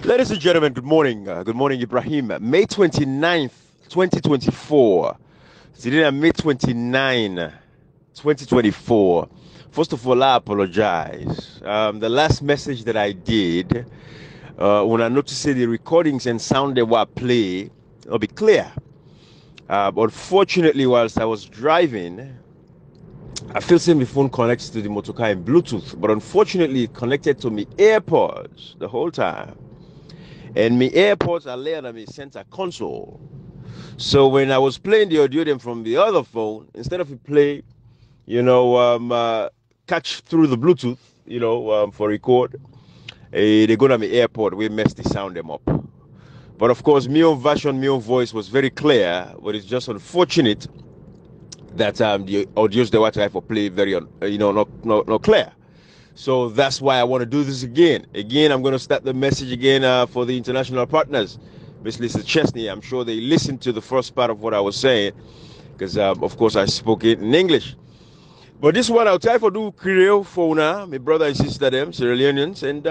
Ladies and gentlemen, good morning. Good morning, Ibrahim. May 29th, 2024. Today, May 29, 2024. First of all, I apologize. The last message that I did, when I noticed the recordings and sound that were play, it'll be clear. Unfortunately, whilst I was driving, I feel saying my phone connects to the motorcar in Bluetooth, but unfortunately, it connected to my AirPods the whole time. And my AirPods are laying on my center console. So when I was playing the audio then from the other phone, instead of it play, catch through the Bluetooth, for record, they go to my AirPod, we mess the sound them up. But of course, my own version, my own voice was very clear, but it's just unfortunate that the audios they were trying for play very, not clear. So that's why I want to do this again. I'm going to start the message again for the international partners. Miss Lisa Chesney, I'm sure they listened to the first part of what I was saying because, of course, I spoke it in English. But this one, I'll try to do Creole for now, my brother and sister, them, Sierra Leoneans. And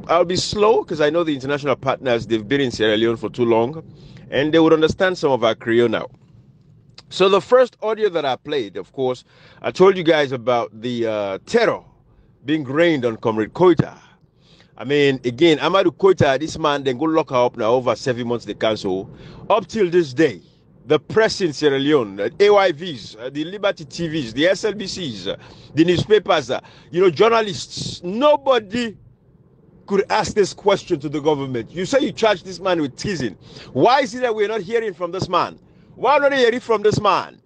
I'll be slow because I know the international partners, they've been in Sierra Leone for too long. And they would understand some of our Creole now. So the first audio that I played, of course, I told you guys about the terror being rained on Comrade Koita. I mean, again, Amadou Koita, this man, then go lock her up now over 7 months, the council. Up till this day, the press in Sierra Leone, the AYVs, the Liberty TVs, the SLBCs, the newspapers, journalists, nobody could ask this question to the government. You say you charge this man with treason. Why is it that we're not hearing from this man? Why not hearing from this man?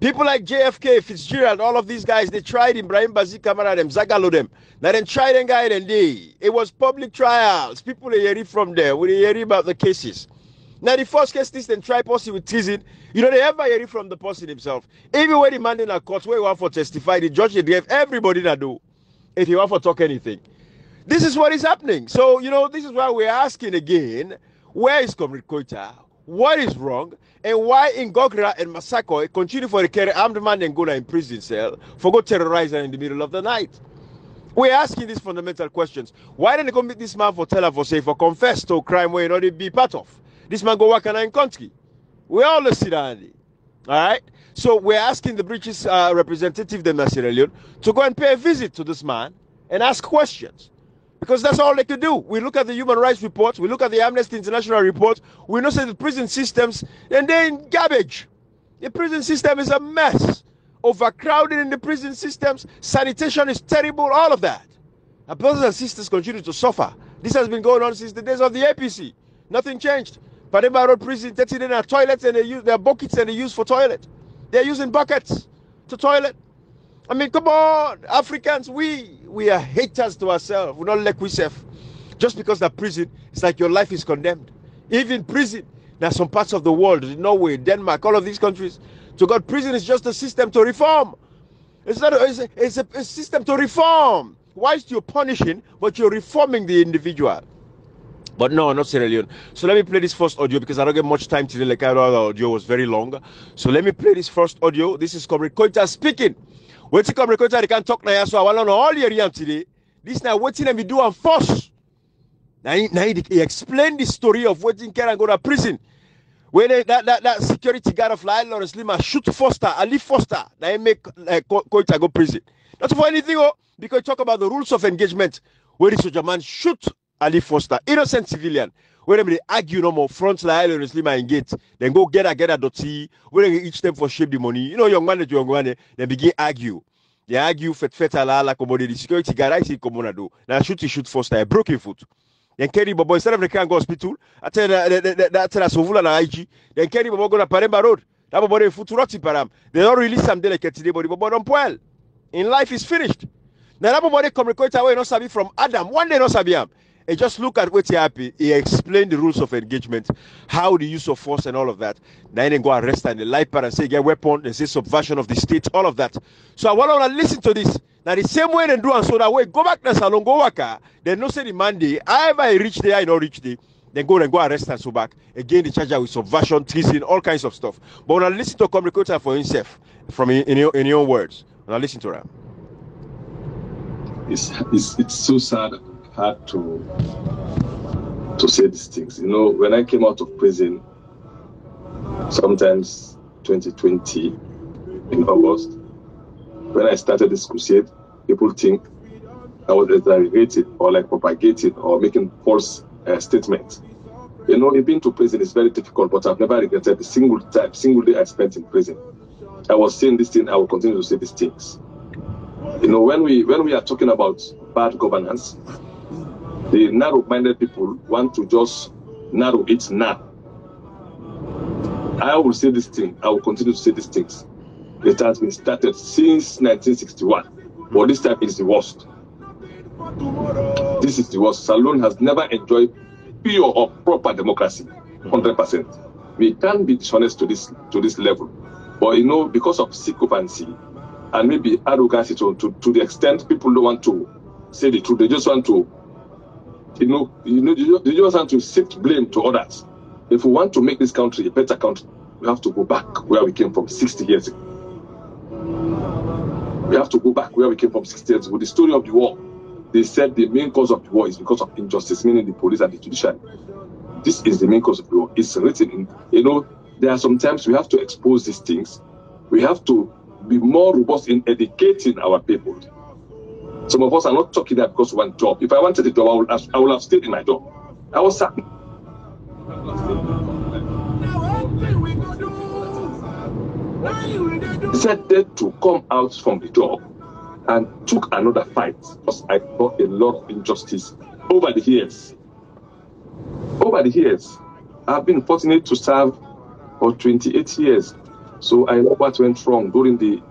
People like JFK, Fitzgerald, all of these guys, they tried Ibrahim Bazi Kamara, them, Zagalo them. Now then tried and guide and they. It was public trials. People are hearing from there. We hear about the cases. Now the first case this then try person with treason. They ever hear from the person himself. Even when the man in a court where you want for testify, the judge they gave everybody that do. If you want for talk anything. This is what is happening. So, this is why we're asking again, where is Comrade Koita? What is wrong? And why in Gogra and Masako continue for the carry armed man and go in prison cell for go terrorize her in the middle of the night? We're asking these fundamental questions. Why didn't they go meet this man for tell her for say for confess to a crime where you be part of? This man go work in a country. We all see that. All right. So we're asking the British representative, the Sierra Leone, to go and pay a visit to this man and ask questions. Because that's all they could do. We look at the human rights reports, we look at the Amnesty International report, we know that the prison systems, and they're in garbage. The prison system is a mess. Overcrowded in the prison systems, sanitation is terrible, all of that. Our brothers and sisters continue to suffer. This has been going on since the days of the APC. Nothing changed. Pademba Road prison, 30 in our toilets, and they use their buckets and they use for toilet. They're using buckets to toilet. I mean, come on, Africans, we are haters to ourselves. We don't like ourselves. Just because the prison, it's like your life is condemned. Even prison, there are some parts of the world, Norway, Denmark, all of these countries. So God, prison is just a system to reform. It's a system to reform. Whilst you're punishing, but you're reforming the individual. But no, not Sierra Leone. So let me play this first audio because I don't get much time today. Like I know the audio was very long. So let me play this first audio. This is Comrade Koita speaking. Wait till Comrade Koita, they can talk now. So I want to know all your reality today. This now waiting and we do and force. Now he explained the story of waiting care and go to prison. When that security guard of Lawrence Lima shoot Foster, Ali Foster, now he make Koita go prison. Not for anything, because he talk about the rules of engagement. Where the soldier man shoot Ali Foster, innocent civilian. When they argue no more, front line Lawrence Lima and gate, then go get a dotty, when they each them for shape the money. Young man, they begin argue. They argue fet ala commodity. The security guard I see do. Now shoot Foster, a broken foot. Then carry Bobo instead of the can go hospital. I tell that Sovula na IG. Then carry Bobo go to Paremba Road. That Bobo foot roti param. They don't release some delicate today, but Bobo don't well. In life is finished. Now that Bobo come record away not sabi from Adam. One day not sabi him. And just look at what he happy. He explained the rules of engagement, how the use of force and all of that. Then they go arrest and the light part and say get weapon and say subversion of the state, all of that. So I want to listen to this. Now the same way they do and so that way go back to salon go work. Then no say the Monday. However I reach there, I not reach there. Then go arrest and so back. Again the charger with subversion, treason, all kinds of stuff. But when I listen to Comrade for himself, from in your own words, when I listen to them. It's so sad. Had to to say these things. You know, when I came out of prison, sometimes 2020 in August, when I started this crusade, people think I was exaggerating or like propagating or making false statements. You know, being to prison is very difficult, but I've never regretted the single day I spent in prison. I was saying this thing, I will continue to say these things. You know, when we are talking about bad governance, the narrow-minded people want to just narrow it now. I will say this thing, I will continue to say these things. It has been started since 1961, but this time is the worst. This is the worst. Salone has never enjoyed pure or proper democracy, 100%. We can't be dishonest to this level. But you know, because of sycophancy and maybe arrogance to the extent people don't want to say the truth, they just want to, they just want to shift blame to others. If we want to make this country a better country, we have to go back where we came from 60 years ago. We have to go back where we came from 60 years ago. The story of the war, they said the main cause of the war is because of injustice, meaning the police and the judiciary. This is the main cause of the war. It's written in, you know, there are some times we have to expose these things. We have to be more robust in educating our people. Some of us are not talking that because we want a job. If I wanted a job, I would have stayed in my job. I was sacked. Decided to come out from the job and took another fight because I got a lot of injustice over the years. Over the years, I've been fortunate to serve for 28 years. So I know what went wrong during the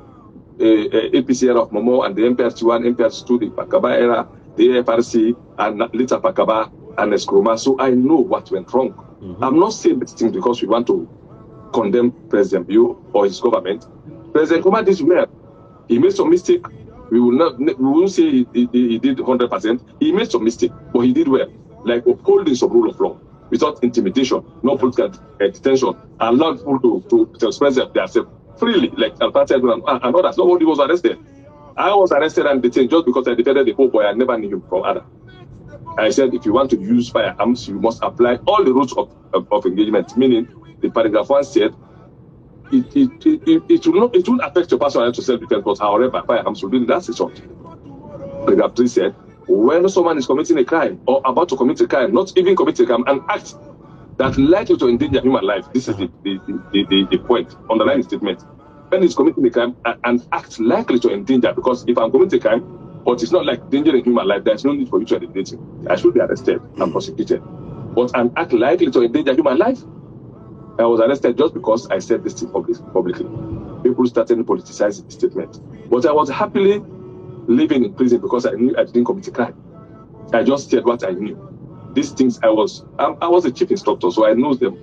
APC era of Momo and the MPRC1, MPRC2, the Pakaba era, the AFRC, and later Pakaba and Eskroma. So I know what went wrong. I'm not saying these things because we want to condemn President Bio or his government. President Nkrumah did well. He made some mistake. We won't say he did 100%. He made some mistake, but he did well. Like upholding some rule of law without intimidation, no political detention, allowed people to express themselves freely, like Al-Fatah and others. Nobody was arrested. I was arrested and detained just because I defended the poor boy. I never knew him from Adam. I said, if you want to use firearms, you must apply all the rules of engagement, meaning the paragraph 1 said, it will not affect your personal right to self-defense, but however, firearms will be in that situation. Paragraph 3 said, when someone is committing a crime or about to commit a crime, not even commit a crime, an act that likely to endanger human life, this is the point, underline the statement. When he's committing a crime, an act likely to endanger, because if I'm committing a crime, but it's not like endangering human life, there's no need for you to eliminate him. I should be arrested and prosecuted. But an act likely to endanger human life, I was arrested just because I said this thing publicly. People started politicizing the statement. But I was happily living in prison because I knew I didn't commit a crime. I just said what I knew. These things I was a chief instructor, so I know them.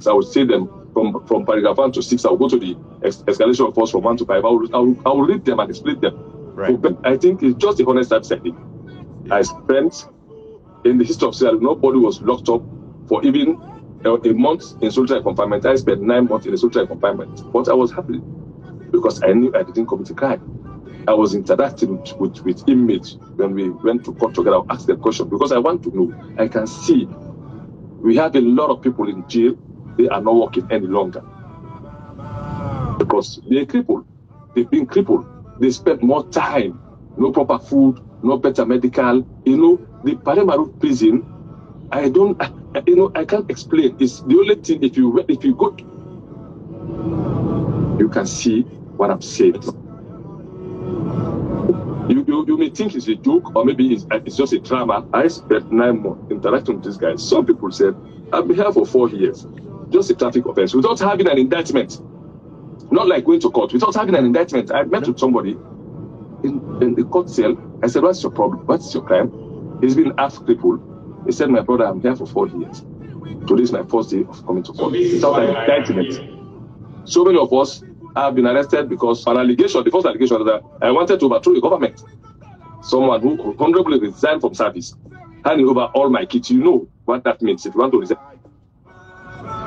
I would say them from paragraph 1 to 6. I will go to the escalation of force from 1 to 5. I will read them and explain them. Right. So, I think it's just the honest service I did. I spent in the history of Sierra Leone, nobody was locked up for even a month in solitary confinement. I spent 9 months in a solitary confinement, but I was happy because I knew I didn't commit a crime. I was interacting with inmates when we went to court together. I asked them questions because I want to know. I can see we have a lot of people in jail. They are not working any longer because they're crippled. They've been crippled. They spend more time, no proper food, no better medical. You know, the Paremaru prison, I can't explain. It's the only thing. If you go, you can see what I'm saying. You may think it's a joke or maybe it's just a drama. I spent 9 months interacting with these guys. Some people said, I've been here for 4 years. Just a traffic offense without having an indictment. Not like going to court. Without having an indictment. I met with somebody in the court cell. I said, what's your problem? What's your crime? He's been half crippled. He said, my brother, I'm here for 4 years. Today is my first day of coming to court. Without an indictment. So many of us have been arrested because an allegation, the first allegation is that I wanted to overthrow the government. Someone who honorably resigned from service, handing over all my kids. You know what that means if you want to resign.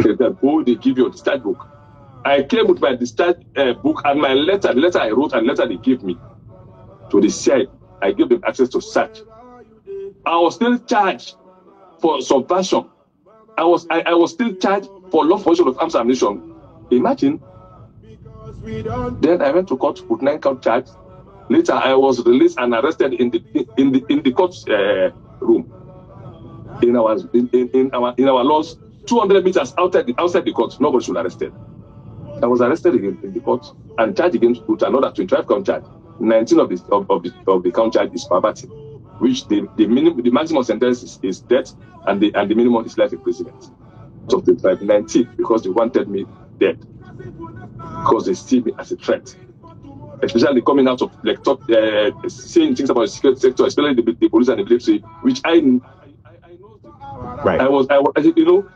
They give you a discharge book. I came with my discharge book and my letter, the letter I wrote and the letter they gave me to the CI. I gave them access to search. I was still charged for subversion. I was still charged for lawful possession of arms and ammunition. Imagine. Then I went to court with 9-count charge. Later, I was released and arrested in the court room. In our laws, 200 meters outside the court, nobody should be arrested. I was arrested again in the court and charged again with another 25-count charge. 19 of the count charge is poverty, which the maximum sentence is death, and the minimum is life imprisonment. So the 19 because they wanted me dead, because they see me as a threat, especially coming out of like saying things about the security sector, especially the police and the military, which I know. Right.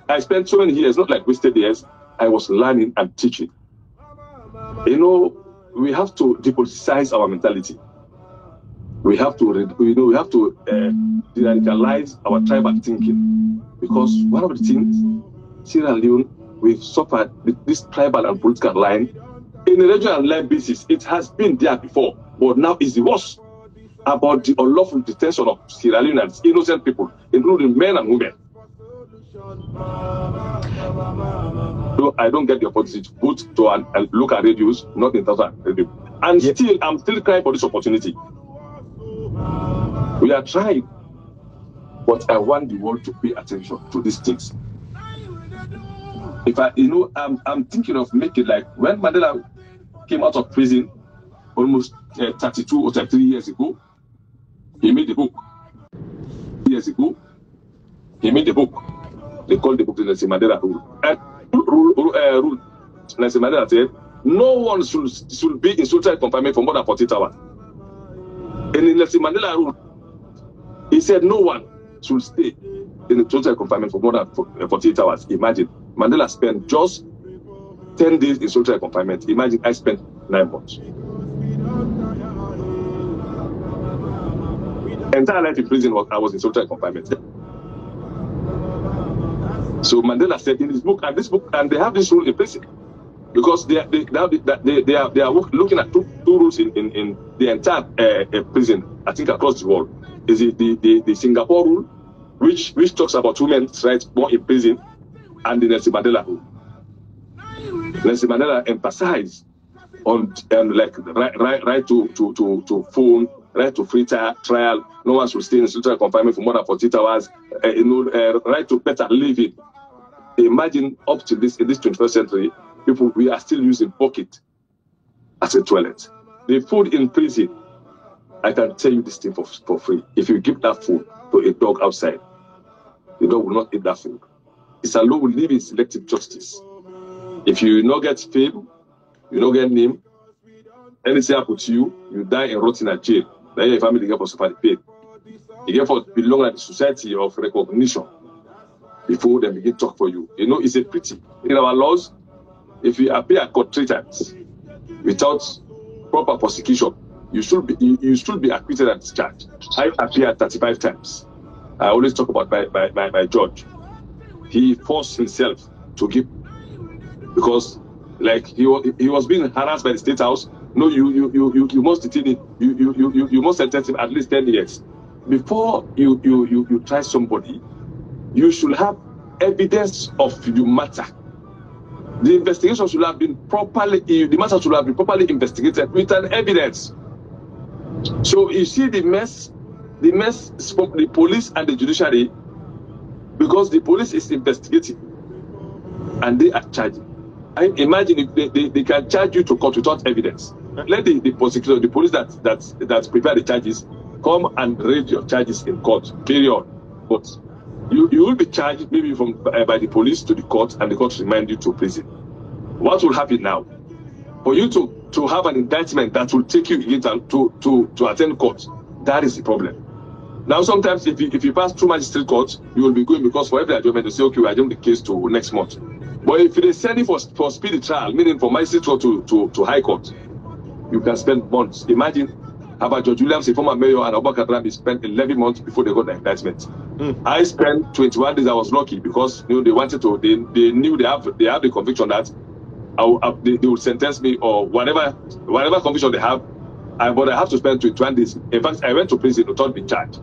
I spent so many years, not like wasted years. I was learning and teaching. We have to depoliticize our mentality. We have to, de-radicalize our tribal thinking, because one of the things Sierra Leone, we've suffered this tribal and political line in a regional line basis. It has been there before, but now it's the worst about the unlawful detention of Sierra Leoneans, innocent people, including men and women. So I don't get the opportunity to go to and look at radios, not in thousand radio. And still, I'm still crying for this opportunity. We are trying, but I want the world to pay attention to these things. If I'm thinking of making like when Mandela came out of prison almost 32 or 33 years ago, he made the book. Years ago, he made the book. They called the book the Nelson Mandela Rule. And rule Nelson Mandela said, no one should be in solitary confinement for more than 48 hours. And in Nelson Mandela Rule, he said no one should stay in a solitary confinement for more than 48 hours. Imagine, Mandela spent just 10 days in solitary confinement. Imagine, I spent 9 months. Entire life in prison, I was in solitary confinement. So Mandela said in his book, and they have this rule in prison, because they are looking at two rules in the entire prison, I think across the world. Is it the Singapore rule, which talks about women's rights more in prison, and the Nelson Mandela rule. Nelson Mandela emphasized on like right to phone, right to free trial. No one should stay in solitary confinement for more than 48 hours. Right to better living. Imagine up to this in this 21st century, we are still using bucket as a toilet. The food in prison, I can tell you this thing for free. If you give that food to a dog outside, the dog will not eat that food. It's a law will live in selective justice. If you not get fame, you not get name, anything happen to you, you die and rot in a jail. Then your family get for suffer the pain. You get for belong to the society of recognition before they begin to talk for you. It's a pity. In our laws, if you appear court 3 times without proper prosecution, you should be acquitted and discharged. I appeared 35 times. I always talk about my judge. He forced himself to give, because like he was being harassed by the State House. No, you must detain him. You must sentence him at least 10 years. Before you try somebody, you should have evidence of your matter. The investigation should have been the matter should have been properly investigated with an evidence. So you see the mess spoke the police and the judiciary, because the police is investigating and they are charging. I imagine if they can charge you to court without evidence. Let the prosecutor, the police that prepare the charges, come and raise your charges in court, period. But you will be charged maybe by the police to the court, and the court remand you to prison. What will happen now? For you to have an indictment that will take you again to attend court, that is the problem. Now sometimes if you pass through magistrate court, you will be going, because for every adjournment they say, okay, we adjourn the case to next month. But if they send it for speedy trial, meaning from magistrate court to high court, you can spend months. Imagine about George Williams, a former mayor, and Abubakar Rabi spent 11 months before they got the indictment. I spent 21 days. I was lucky because they wanted to. They knew they have the conviction that they would sentence me, or whatever conviction they have. But I have to spend 21 days. In fact, I went to prison without being charged.